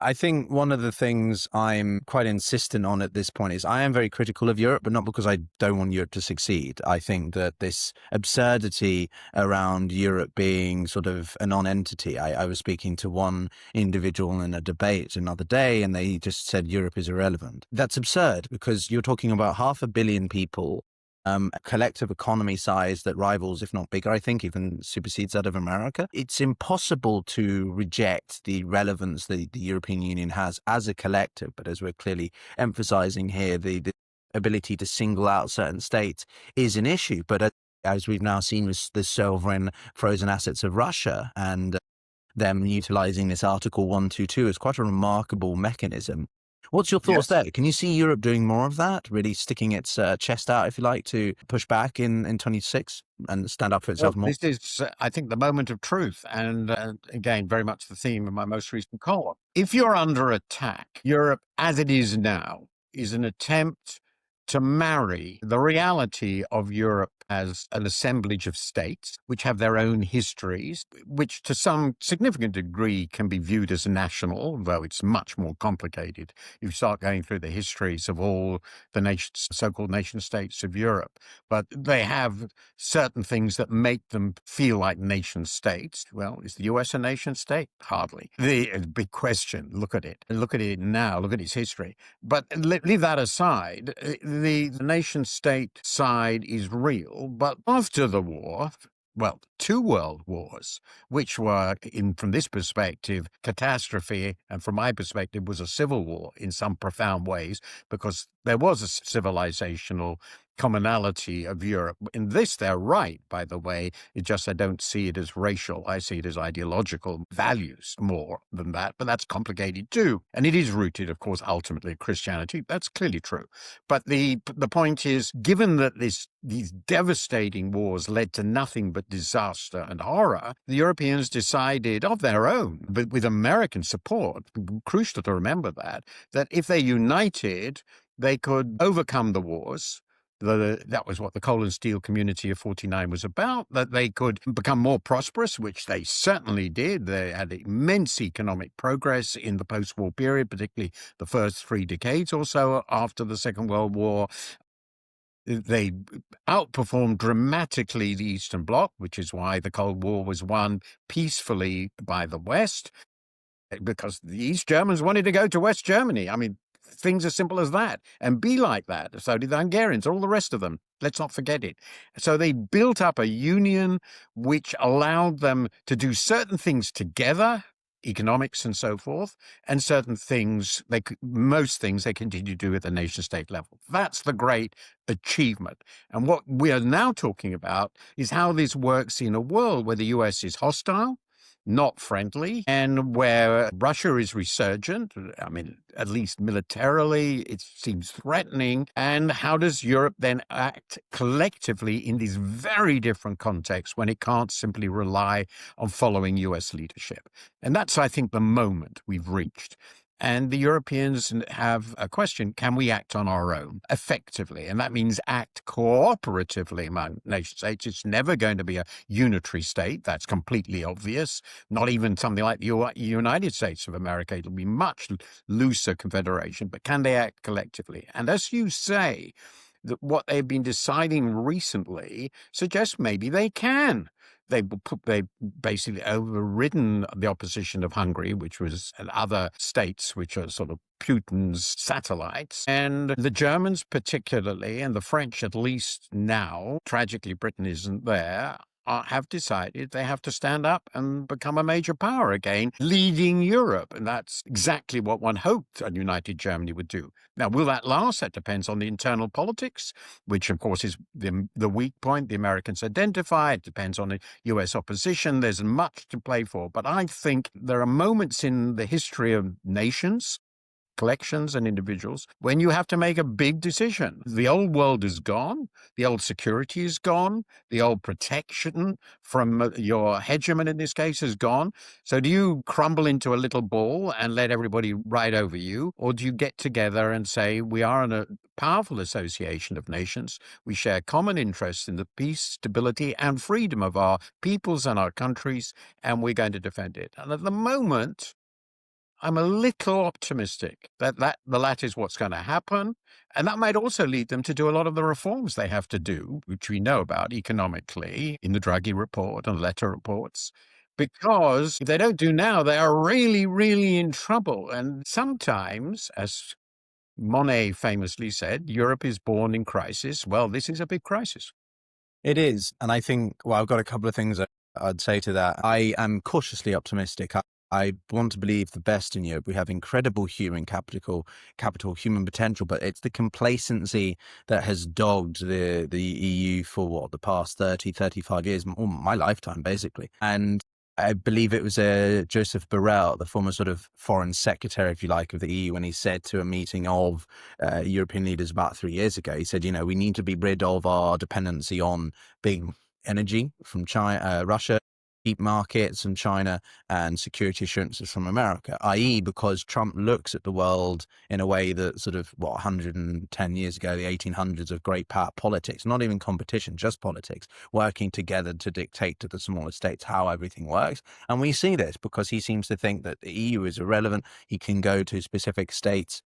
I think one of the things I'm quite insistent on at this point is I am very critical of Europe, but not because I don't want Europe to succeed. I think that this absurdity around Europe being sort of a non-entity. I was speaking to one individual in a debate another day, and they just said Europe is irrelevant. That's absurd because you're talking about 500 million people, a collective economy size that rivals, if not bigger, I think, even supersedes that of America. It's impossible to reject the relevance that the European Union has as a collective, but as we're clearly emphasizing here, the ability to single out certain states is an issue. But as we've now seen with the sovereign frozen assets of Russia and them utilizing this Article 122 is quite a remarkable mechanism. What's your thoughts Yes. there? Can you see Europe doing more of that, really sticking its chest out, if you like, to push back in 26 and stand up for Well, itself more? this is, I think, the moment of truth. And again, very much the theme of my most recent column. If you're under attack, Europe, as it is now, is an attempt to marry the reality of Europe as an assemblage of states, which have their own histories, which to some significant degree can be viewed as national, though it's much more complicated. You start going through the histories of all the so-called nation states of Europe, but they have certain things that make them feel like nation states. Well, is the US a nation state? Hardly. The big question, look at it now, look at its history. But leave that aside, the nation state side is real. But after the war, well, 2 world wars, which were, from this perspective, catastrophe, and from my perspective, was a civil war in some profound ways, because there was a civilizational commonality of Europe. In this, they're right, by the way. It's just I don't see it as racial. I see it as ideological values more than that, but that's complicated too. And it is rooted, of course, ultimately in Christianity. That's clearly true. But the point is, given that these devastating wars led to nothing but disaster and horror, the Europeans decided of their own, but with American support, crucial to remember that if they united, they could overcome the wars. That was what the coal and steel community of 49 was about, that they could become more prosperous, which they certainly did. They had immense economic progress in the post-war period, particularly the first 3 decades or so after the Second World War. They outperformed dramatically the Eastern Bloc, which is why the Cold War was won peacefully by the West, because the East Germans wanted to go to West Germany. I mean, things as simple as that, and be like that. So did the Hungarians, all the rest of them. Let's not forget it. So they built up a union which allowed them to do certain things together, economics and so forth, and certain things, most things they continue to do at the nation state level. That's the great achievement. And what we are now talking about is how this works in a world where the US is hostile, not friendly, and where Russia is resurgent. I mean, at least militarily, it seems threatening. And how does Europe then act collectively in these very different contexts when it can't simply rely on following US leadership? And that's, I think, the moment we've reached. And the Europeans have a question: can we act on our own effectively? And that means act cooperatively among nation states. It's never going to be a unitary state. That's completely obvious. Not even something like the United States of America. It'll be much looser confederation. But can they act collectively? And as you say, that what they've been deciding recently suggests maybe they can. They basically overridden the opposition of Hungary, which was, and other states which are sort of Putin's satellites. And the Germans particularly, and the French at least now, tragically Britain isn't there, have decided they have to stand up and become a major power again, leading Europe. And that's exactly what one hoped a united Germany would do. Now, will that last? That depends on the internal politics, which, of course, is the weak point the Americans identify. It depends on the US opposition. There's much to play for. But I think there are moments in the history of nations, collections and individuals, when you have to make a big decision. The old world is gone. The old security is gone. The old protection from your hegemon, in this case, is gone. So do you crumble into a little ball and let everybody ride over you? Or do you get together and say, we are in a powerful association of nations. We share common interests in the peace, stability, and freedom of our peoples and our countries, and we're going to defend it. And at the moment, I'm a little optimistic that the latter is what's going to happen. And that might also lead them to do a lot of the reforms they have to do, which we know about economically in the Draghi report and letter reports. Because if they don't do now, they are really, really in trouble. And sometimes, as Monet famously said, Europe is born in crisis. Well, this is a big crisis. It is. And I think, well, I've got a couple of things I'd say to that. I am cautiously optimistic. I want to believe the best in Europe. We have incredible human capital, human potential, but it's the complacency that has dogged the EU for the past 30, 35 years, or my lifetime, basically. And I believe it was Joseph Borrell, the former sort of foreign secretary, if you like, of the EU, when he said to a meeting of European leaders about 3 years ago, he said, we need to be rid of our dependency on big energy from China, Russia, cheap markets from China, and security assurances from America, i.e. because Trump looks at the world in a way that sort of, 110 years ago, the 1800s of great power politics, not even competition, just politics, working together to dictate to the smaller states how everything works. And we see this because he seems to think that the EU is irrelevant. He can go to specific states